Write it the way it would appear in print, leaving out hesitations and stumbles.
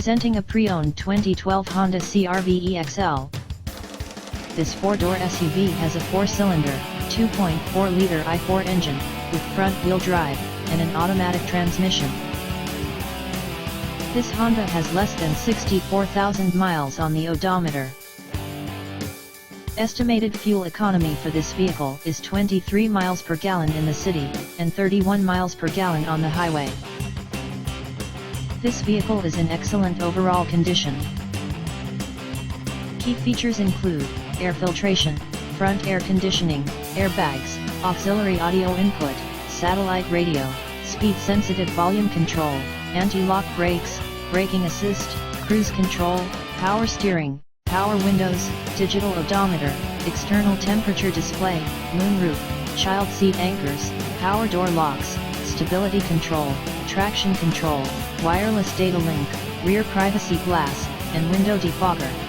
Presenting a pre-owned 2012 Honda CR-V EXL. This 4-door SUV has a 4-cylinder, 2.4-liter i4 engine, with front-wheel drive, and an automatic transmission. This Honda has less than 64,000 miles on the odometer. Estimated fuel economy for this vehicle is 23 miles per gallon in the city, and 31 miles per gallon on the highway. This vehicle is in excellent overall condition. Key features include air filtration, front air conditioning, airbags, auxiliary audio input, satellite radio, speed-sensitive volume control, anti-lock brakes, braking assist, cruise control, power steering, power windows, digital odometer, external temperature display, moonroof, child seat anchors, power door locks, stability control, traction control, wireless data link, rear privacy glass, and window defogger.